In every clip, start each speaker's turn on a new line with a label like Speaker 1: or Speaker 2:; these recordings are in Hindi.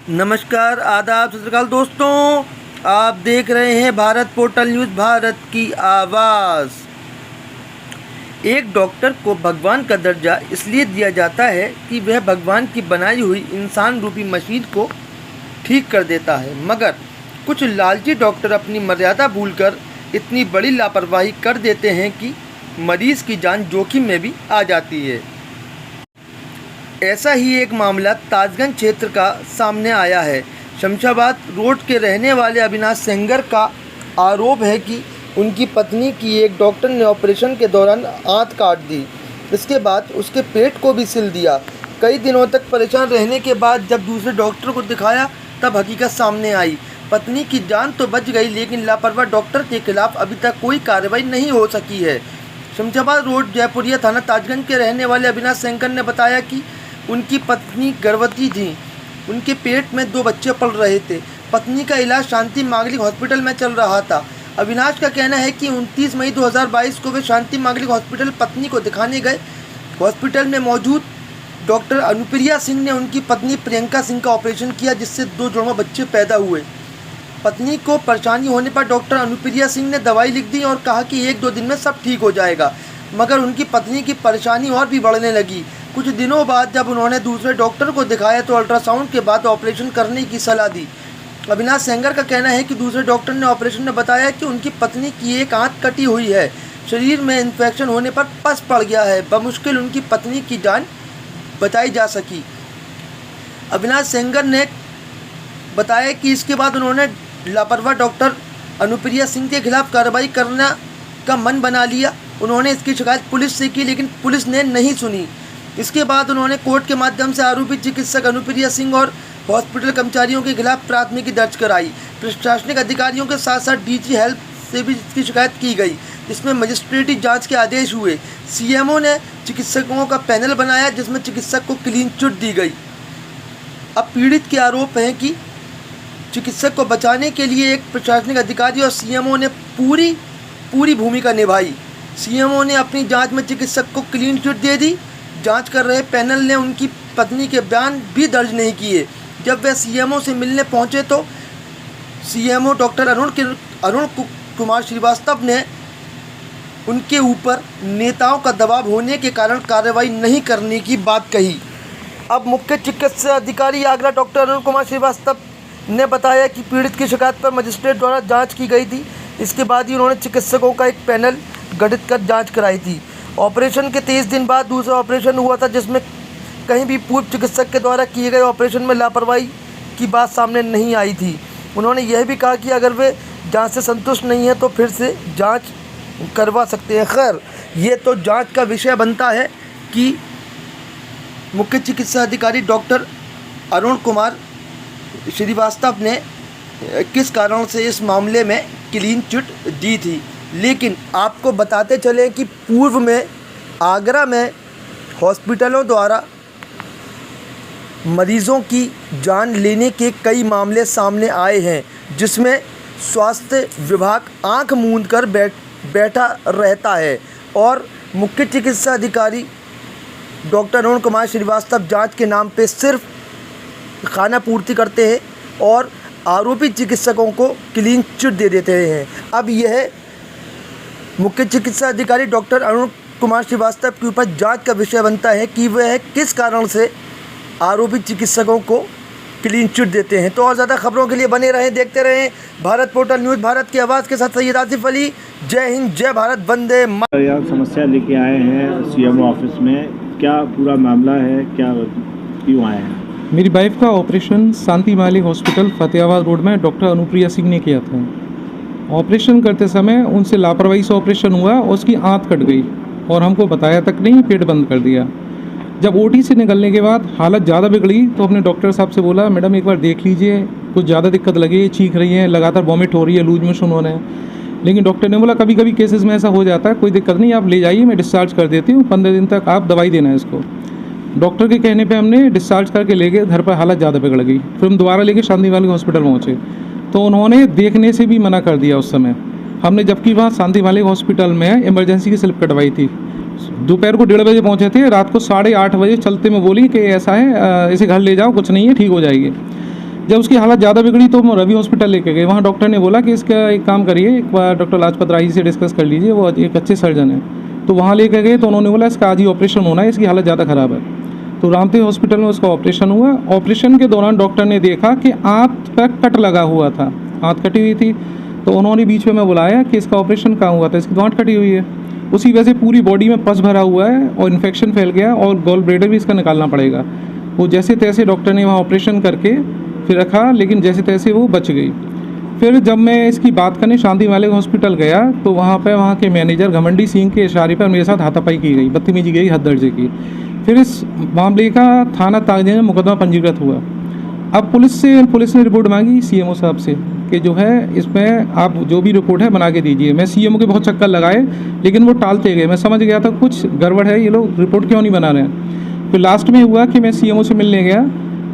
Speaker 1: नमस्कार, आदाब, सत श्री अकाल दोस्तों। आप देख रहे हैं भारत पोर्टल न्यूज़, भारत की आवाज़। एक डॉक्टर को भगवान का दर्जा इसलिए दिया जाता है कि वह भगवान की बनाई हुई इंसान रूपी मशीन को ठीक कर देता है, मगर कुछ लालची डॉक्टर अपनी मर्यादा भूलकर इतनी बड़ी लापरवाही कर देते हैं कि मरीज़ की जान जोखिम में भी आ जाती है। ऐसा ही एक मामला ताजगंज क्षेत्र का सामने आया है। शमशाबाद रोड के रहने वाले अविनाश सेंगर का आरोप है कि उनकी पत्नी की एक डॉक्टर ने ऑपरेशन के दौरान आंत काट दी। इसके बाद उसके पेट को भी सिल दिया। कई दिनों तक परेशान रहने के बाद जब दूसरे डॉक्टर को दिखाया तब हकीकत सामने आई। पत्नी की जान तो बच गई, लेकिन लापरवाह डॉक्टर के खिलाफ अभी तक कोई कार्रवाई नहीं हो सकी है। शमशाबाद रोड जयपुरिया थाना ताजगंज के रहने वाले अविनाश सेंगर ने बताया कि उनकी पत्नी गर्भवती थी। उनके पेट में 2 बच्चे पल रहे थे। पत्नी का इलाज शांति मांगलिक हॉस्पिटल में चल रहा था। अविनाश का कहना है कि 29 मई 2022 को वे शांति मांगलिक हॉस्पिटल पत्नी को दिखाने गए। हॉस्पिटल में मौजूद डॉक्टर अनुप्रिया सिंह ने उनकी पत्नी प्रियंका सिंह का ऑपरेशन किया, जिससे 2 जुड़वा बच्चे पैदा हुए। पत्नी को परेशानी होने पर डॉक्टर अनुप्रिया सिंह ने दवाई लिख दी और कहा कि 1-2 दिन में सब ठीक हो जाएगा, मगर उनकी पत्नी की परेशानी और भी बढ़ने लगी। कुछ दिनों बाद जब उन्होंने दूसरे डॉक्टर को दिखाया तो अल्ट्रासाउंड के बाद ऑपरेशन करने की सलाह दी। अविनाश सेंगर का कहना है कि दूसरे डॉक्टर ने ऑपरेशन में बताया कि उनकी पत्नी की एक आंत कटी हुई है, शरीर में इन्फेक्शन होने पर पस पड़ गया है। बमुश्किल उनकी पत्नी की जान बचाई जा सकी। अविनाश सेंगर ने बताया कि इसके बाद उन्होंने लापरवाह डॉक्टर अनुप्रिया सिंह के खिलाफ कार्रवाई करने का मन बना लिया। उन्होंने इसकी शिकायत पुलिस से की, लेकिन पुलिस ने नहीं सुनी। इसके बाद उन्होंने कोर्ट के माध्यम से आरोपी चिकित्सक अनुप्रिया सिंह और हॉस्पिटल कर्मचारियों के खिलाफ प्राथमिकी दर्ज कराई। प्रशासनिक अधिकारियों के साथ साथ डीजी हेल्थ से भी इसकी शिकायत की गई, जिसमें मजिस्ट्रेटी जांच के आदेश हुए। सीएमओ ने चिकित्सकों का पैनल बनाया, जिसमें चिकित्सक को क्लीन चिट दी गई। अब पीड़ित के आरोप हैं कि चिकित्सक को बचाने के लिए एक प्रशासनिक अधिकारी और सीएमओ ने पूरी भूमिका निभाई। सीएमओ ने अपनी जांच में चिकित्सक को क्लीन चिट दे दी। जांच कर रहे पैनल ने उनकी पत्नी के बयान भी दर्ज नहीं किए। जब वे सीएमओ से मिलने पहुंचे तो सीएमओ डॉक्टर अरुण कुमार श्रीवास्तव ने उनके ऊपर नेताओं का दबाव होने के कारण कार्रवाई नहीं करने की बात कही। अब मुख्य चिकित्सा अधिकारी आगरा डॉक्टर अरुण कुमार श्रीवास्तव ने बताया कि पीड़ित की शिकायत पर मजिस्ट्रेट द्वारा जाँच की गई थी। इसके बाद ही उन्होंने चिकित्सकों का एक पैनल गठित कर जाँच कराई थी। ऑपरेशन के 30 दिन बाद दूसरा ऑपरेशन हुआ था, जिसमें कहीं भी पूर्व चिकित्सक के द्वारा किए गए ऑपरेशन में लापरवाही की बात सामने नहीं आई थी। उन्होंने यह भी कहा कि अगर वे जांच से संतुष्ट नहीं हैं तो फिर से जांच करवा सकते हैं। खैर, ये तो जांच का विषय बनता है कि मुख्य चिकित्सा अधिकारी डॉक्टर अरुण कुमार श्रीवास्तव ने किस कारण से इस मामले में क्लीन चिट दी थी। लेकिन आपको बताते चलें कि पूर्व में आगरा में हॉस्पिटलों द्वारा मरीज़ों की जान लेने के कई मामले सामने आए हैं, जिसमें स्वास्थ्य विभाग आंख मूंद कर बैठा रहता है और मुख्य चिकित्सा अधिकारी डॉक्टर अरुण कुमार श्रीवास्तव जांच के नाम पे सिर्फ खाना पूर्ति करते हैं और आरोपी चिकित्सकों को क्लीन चिट दे देते हैं। अब यह मुख्य चिकित्सा अधिकारी डॉक्टर अरुण कुमार श्रीवास्तव के ऊपर जांच का विषय बनता है कि वह किस कारण से आरोपी चिकित्सकों को क्लीन चिट देते हैं। तो और ज़्यादा खबरों के लिए बने रहें, देखते रहें भारत पोर्टल न्यूज़, भारत की आवाज़ के साथ सैयद आसिफ अली। जय हिंद, जय भारत, वंदे मातरम।
Speaker 2: समस्या लेके आए हैं सीएमओ ऑफिस में, क्या पूरा मामला है, क्या क्यों आए हैं?
Speaker 3: मेरी वाइफ का ऑपरेशन शांति मालिक हॉस्पिटल फतेहाबाद रोड में डॉक्टर अनुप्रिया सिंह ने किया था। ऑपरेशन करते समय उनसे लापरवाही से ऑपरेशन हुआ, उसकी आंत कट गई और हमको बताया तक नहीं, पेट बंद कर दिया। जब ओटी से निकलने के बाद हालत ज़्यादा बिगड़ी तो अपने डॉक्टर साहब से बोला, मैडम एक बार देख लीजिए, कुछ ज़्यादा दिक्कत लगी, चीख रही है, लगातार वॉमिट हो रही है, लूज मोशन हो रहे हैं। लेकिन डॉक्टर ने बोला कभी कभी केसेस में ऐसा हो जाता है, कोई दिक्कत नहीं, आप ले जाइए, मैं डिस्चार्ज कर देती हूँ, 15 दिन तक आप दवाई देना है इसको। डॉक्टर के कहने पे हमने डिस्चार्ज करके ले गए, घर पर हालत ज़्यादा बिगड़ गई। फिर हम दोबारा लेके शांति मालिक हॉस्पिटल पहुँचे तो उन्होंने देखने से भी मना कर दिया उस समय। हमने जबकि वहाँ शांति मालिक हॉस्पिटल में इमरजेंसी की स्लिप कटवाई थी। दोपहर को 1:30 बजे पहुँचे थे, रात को 8:30 बजे चलते में बोली कि ऐसा है, इसे घर ले जाओ, कुछ नहीं है, ठीक हो जाएगी। जब उसकी हालत ज़्यादा बिगड़ी तो हम रवि हॉस्पिटल लेके गए। वहाँ डॉक्टर ने बोला कि इसका एक काम करिए, एक बार डॉक्टर लाजपत राय से डिस्कस कर लीजिए, वो एक अच्छे सर्जन है। तो वहाँ लेके गए तो उन्होंने बोला इसका आज ही ऑपरेशन होना है, इसकी हालत ज़्यादा ख़राब है। तो रामदेव हॉस्पिटल में उसका ऑपरेशन हुआ। ऑपरेशन के दौरान डॉक्टर ने देखा कि आँत पर कट लगा हुआ था, आँत कटी हुई थी। तो उन्होंने बीच में बुलाया कि इसका ऑपरेशन कहाँ हुआ था, इसकी गांठ कटी हुई है। उसी वजह से पूरी बॉडी में पस भरा हुआ है और इन्फेक्शन फैल गया और गॉल ब्लैडर भी इसका निकालना पड़ेगा। वो जैसे तैसे डॉक्टर ने वहाँ ऑपरेशन करके फिर रखा, लेकिन जैसे तैसे वो बच गई। फिर जब मैं इसकी बात करने शांति मालिक हॉस्पिटल गया तो वहाँ के मैनेजर घमंडी सिंह के इशारे पर मेरे साथ हाथापाई की गई, बदतमीजी गई हद दर्जे की। फिर इस मामले का थाना ताजिया में मुकदमा पंजीकृत हुआ। अब पुलिस ने रिपोर्ट मांगी सीएमओ साहब से कि जो है इसमें आप जो भी रिपोर्ट है बना के दीजिए। मैं सीएमओ के बहुत चक्कर लगाए लेकिन वो टालते गए। मैं समझ गया था कुछ गड़बड़ है, ये लोग रिपोर्ट क्यों नहीं बना रहे हैं। फिर लास्ट में हुआ कि मैं सीएमओ से मिलने गया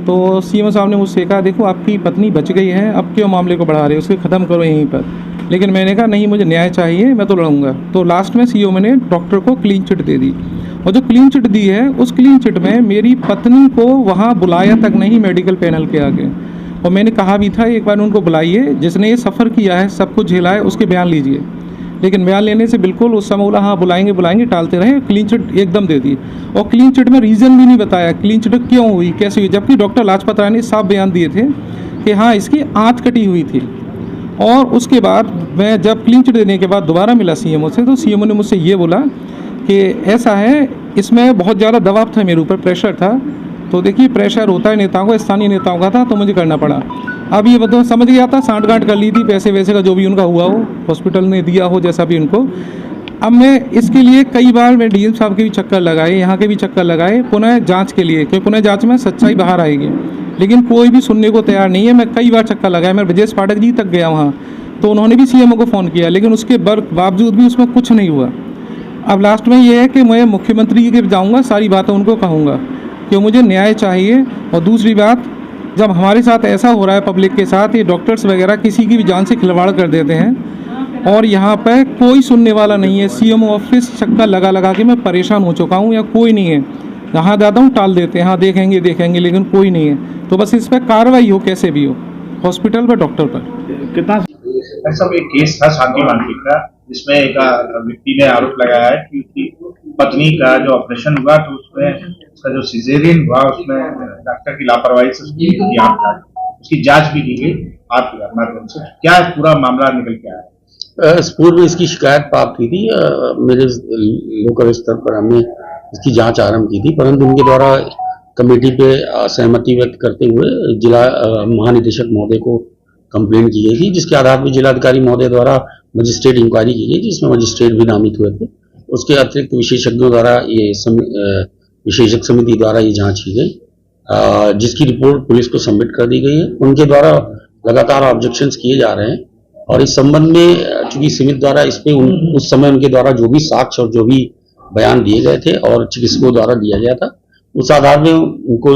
Speaker 3: तो सीएमओ साहब ने मुझसे कहा देखो आपकी पत्नी बच गई है, अब क्यों मामले को बढ़ा रहे हो, उसको ख़त्म करो यहीं पर। लेकिन मैंने कहा नहीं, मुझे न्याय चाहिए, मैं तो लड़ूंगा। तो लास्ट में सीएमओ ने डॉक्टर को क्लीन चिट दे दी और जो क्लीन चिट दी है उस क्लीन चिट में मेरी पत्नी को वहाँ बुलाया तक नहीं मेडिकल पैनल के आगे। और मैंने कहा भी था एक बार उनको बुलाइए, जिसने ये सफ़र किया है, सब कुछ झेला है, उसके बयान लीजिए। लेकिन बयान लेने से बिल्कुल उस समय बोला हाँ बुलाएंगे टालते रहे। क्लीन चिट एकदम दे दी और क्लीन चिट में रीज़न भी नहीं बताया क्लीन चिट क्यों हुई, कैसे हुई, जबकि डॉक्टर लाजपत राय ने साफ बयान दिए थे कि हाँ इसकी आँत कटी हुई थी। और उसके बाद मैं जब क्लीन चिट देने के बाद दोबारा मिला सीएमओ से तो सीएमओ ने मुझसे ये बोला कि ऐसा है, इसमें बहुत ज़्यादा दबाव था मेरे ऊपर, प्रेशर था। तो देखिए प्रेशर होता है नेताओं का, स्थानीय नेताओं का था, तो मुझे करना पड़ा। अब ये मतलब समझ गया था, सांठ-गांठ कर ली थी पैसे वैसे का, जो भी उनका हुआ हो, हॉस्पिटल ने दिया हो जैसा भी उनको। अब मैं इसके लिए कई बार मैं डीएम साहब के भी चक्कर लगाए, यहाँ के भी चक्कर लगाए पुनः जांच के लिए, क्योंकि पुनः जांच में सच्चाई बाहर आएगी। लेकिन कोई भी सुनने को तैयार नहीं है। मैं कई बार चक्कर लगाया, मैं ब्रजेश पाठक जी तक गया वहाँ, तो उन्होंने भी सीएमओ को फ़ोन किया, लेकिन उसके बावजूद भी उसमें कुछ नहीं हुआ। अब लास्ट में ये है कि मैं मुख्यमंत्री के जाऊँगा, सारी बातें उनको कहूँगा कि मुझे न्याय चाहिए। और दूसरी बात, जब हमारे साथ ऐसा हो रहा है पब्लिक के साथ, ये डॉक्टर्स वगैरह किसी की भी जान से खिलवाड़ कर देते हैं और यहाँ पर कोई सुनने वाला नहीं है। सीएमओ ऑफिस चक्कर लगा के मैं परेशान हो चुका हूँ, या कोई नहीं है। जहाँ जाता हूँ टाल देते हैं, हाँ देखेंगे, लेकिन कोई नहीं है। तो बस इस पर कार्रवाई हो, कैसे भी हो, हॉस्पिटल पर, डॉक्टर पर।
Speaker 2: कितना
Speaker 4: सब एक केस था शांति मालिक का, जिसमें एक व्यक्ति ने आरोप लगाया है कि उसकी पत्नी का जो ऑपरेशन हुआ तो उसमें उसका जो सिजेरियन हुआ उसमें डॉक्टर की लापरवाही से उसकी आंख काटी, उसकी जांच भी की गई आपके माध्यम से। क्या पूरा मामला निकल के आया?
Speaker 5: पूर्व में इसकी शिकायत प्राप्त हुई थी, मेरे लोकल स्तर पर हमने इसकी जांच आरंभ की थी, परंतु उनके द्वारा कमेटी पे सहमति व्यक्त करते हुए जिला महानिदेशक महोदय को कंप्लेंट की गई थी, जिसके आधार पर जिलाधिकारी महोदय द्वारा मजिस्ट्रेट इंक्वायरी की गई, जिसमें मजिस्ट्रेट भी नामित हुए थे। उसके अतिरिक्त विशेषज्ञों द्वारा विशेषज्ञ समिति द्वारा ये जांच की गई, जिसकी रिपोर्ट पुलिस को सबमिट कर दी गई है। उनके द्वारा लगातार ऑब्जेक्शंस किए जा रहे हैं और इस संबंध में चूंकि समिति द्वारा इस पे उस समय उनके द्वारा जो भी साक्ष्य और जो भी बयान दिए गए थे और चिकित्सकों द्वारा दिया गया था, उस आधार में उनको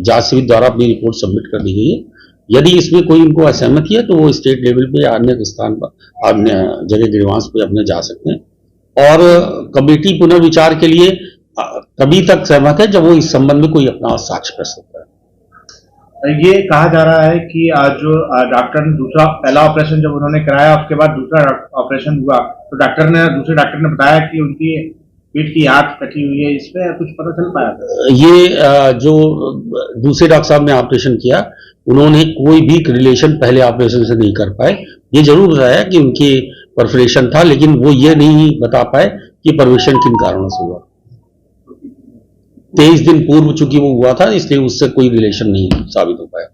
Speaker 5: जांच समिति द्वारा अपनी रिपोर्ट सबमिट कर दी गई है। यदि इसमें कोई उनको असहमति है तो वो स्टेट लेवल पे अन्य स्थान पर, अन्य जगह ग्रीवांस पे अपने जा सकते हैं। और कमेटी पुनर्विचार के लिए तभी तक सहमत है जब वो इस संबंध में कोई अपना साक्ष्य प्रस्तुत करे।
Speaker 4: ये कहा जा रहा है कि आज जो डॉक्टर ने पहला ऑपरेशन जब उन्होंने कराया, उसके बाद दूसरा ऑपरेशन हुआ तो दूसरे डॉक्टर ने बताया कि उनकी पीठ की आंख कटी हुई है। इसमें कुछ पता चल पाया?
Speaker 5: ये जो दूसरे डॉक्टर साहब ने ऑपरेशन किया, उन्होंने कोई भी रिलेशन पहले ऑपरेशन से नहीं कर पाए। ये जरूर बताया कि उनकी परफोरेशन था, लेकिन वो ये नहीं बता पाए कि परफोरेशन किन कारणों से हुआ। 23 दिन पूर्व चूंकि वो हुआ था, इसलिए उससे कोई रिलेशन नहीं साबित हो पाया।